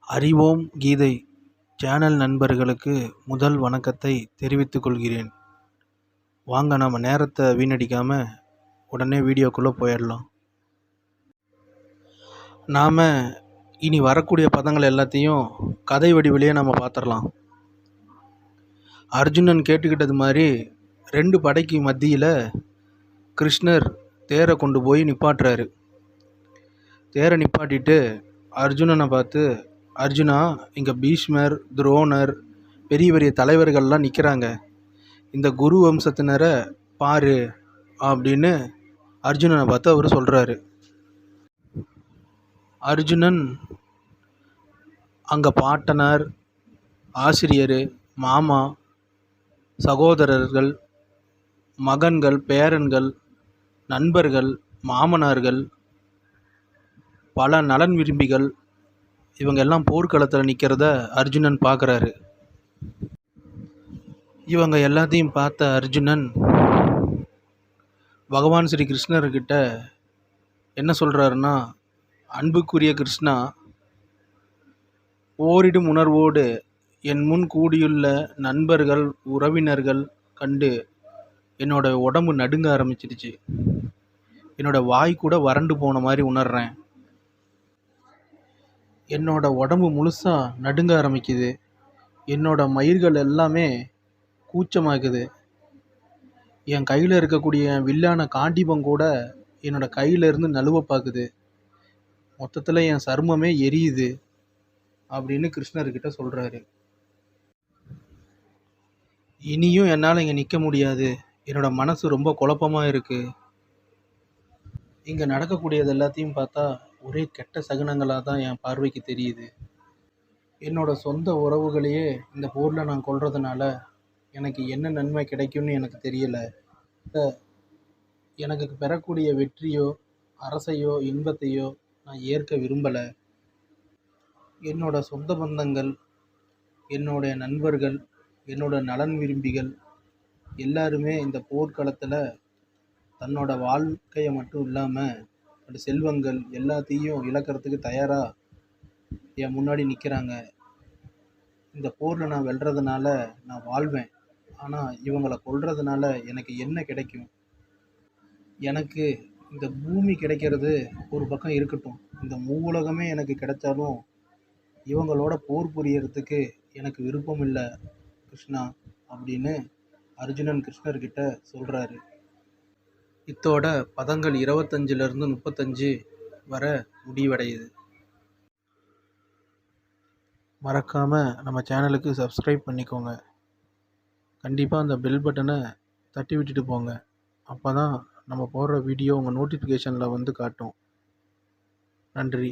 அறிவோம் கீதை சேனல் நண்பர்களுக்கு முதல் வணக்கத்தை தெரிவித்துக் கொள்கிறேன். வாங்க நம்ம நேரத்தை வீணடிக்காமல் உடனே வீடியோக்குள்ளே போயிடலாம். நாம் இனி வரக்கூடிய பதங்கள் எல்லாத்தையும் கதை வடிவிலேயே நம்ம பார்த்துடலாம். அர்ஜுனன் கேட்டுக்கிட்டது மாதிரி 2 படைக்கு மத்தியில் கிருஷ்ணர் தேரை கொண்டு போய் நிப்பாட்டுறாரு. தேரை நிப்பாட்டிட்டு அர்ஜுனனை பார்த்து, அர்ஜுனா, இங்கே பீஷ்மர், துரோணர், பெரிய பெரிய தலைவர்கள்லாம் நிற்கிறாங்க, இந்த குரு வம்சத்தினரை பாரு அப்படின்னு அர்ஜுனனை பார்த்து அவர் சொல்கிறாரு. அர்ஜுனன் அங்கே பாட்டனார், ஆசிரியர், மாமா, சகோதரர்கள், மகன்கள், பேரன்கள், நண்பர்கள், மாமனார்கள், பல நலன் விரும்பிகள், இவங்க எல்லாம் போர்க்களத்தில் நிற்கிறத அர்ஜுனன் பார்க்குறாரு. இவங்க எல்லாத்தையும் பார்த்த அர்ஜுனன் பகவான் ஸ்ரீ கிருஷ்ணர்கிட்ட என்ன சொல்கிறாருன்னா, அன்புக்குரிய கிருஷ்ணா, ஓரிடும் உணர்வோடு என் முன் கூடியுள்ள நண்பர்கள், உறவினர்கள் கண்டு என்னோட உடம்பு நடுங்க ஆரம்பிச்சிடுச்சு. என்னோட வாய் கூட வறண்டு போன மாதிரி உணர்றேன். என்னோட உடம்பு முழுசாக நடுங்க ஆரம்பிக்குது. என்னோட மயிர்கள் எல்லாமே கூச்சமாகுது. என் கையில் இருக்கக்கூடிய வில்லான காண்டிபம் கூட என்னோட கையிலேருந்து நழுவ பார்க்குது. மொத்தத்தில் என் சருமமே எரியுது அப்படின்னு கிருஷ்ணர்கிட்ட சொல்கிறாரு. இனியும் என்னால் இங்கே நிற்க முடியாது. என்னோட மனசு ரொம்ப குழப்பமாக இருக்குது. இங்கே நடக்கக்கூடியது எல்லாத்தையும் பார்த்தா ஒரே கெட்ட சகுனங்களாக தான் என் பார்வைக்கு தெரியுது. என்னோட சொந்த உறவுகளையே இந்த போரில் நான் கொல்றதுனால எனக்கு என்ன நன்மை கிடைக்கும்னு எனக்கு தெரியலை. எனக்கு பெறக்கூடிய வெற்றியோ அரசையோ இன்பத்தையோ நான் ஏற்க விரும்பலை. என்னோட சொந்த பந்தங்கள், என்னுடைய நண்பர்கள், என்னோட நலன் விரும்பிகள் எல்லாருமே இந்த போர்க்களத்தில் தன்னோட வாழ்க்கையை மட்டும் இல்லாமல் அந்த செல்வங்கள் எல்லாத்தையும் இழக்கிறதுக்கு தயாராக என் முன்னாடி நிற்கிறாங்க. இந்த போரில் நான் வெல்றதுனால நான் வாழ்வேன். ஆனால் இவங்களை கொல்றதுனால எனக்கு என்ன கிடைக்கும்? எனக்கு இந்த பூமி கிடைக்கிறது ஒரு பக்கம் இருக்கட்டும், இந்த மூவுலகமே எனக்கு கிடைச்சாலும் இவங்களோட போர் புரியறதுக்கு எனக்கு விருப்பம் இல்லை கிருஷ்ணா அப்படின்னு அர்ஜுனன் கிருஷ்ணர்கிட்ட சொல்கிறாரு. இத்தோட பதங்கள் 25லேருந்து 35 வரை முடிவடையுது. மறக்காமல் நம்ம சேனலுக்கு சப்ஸ்கிரைப் பண்ணிக்கோங்க. கண்டிப்பாக அந்த பெல் பட்டனை தட்டி விட்டுட்டு போங்க. அப்போ தான் நம்ம போடுற வீடியோ உங்கள் நோட்டிஃபிகேஷனில் வந்து காட்டும். நன்றி.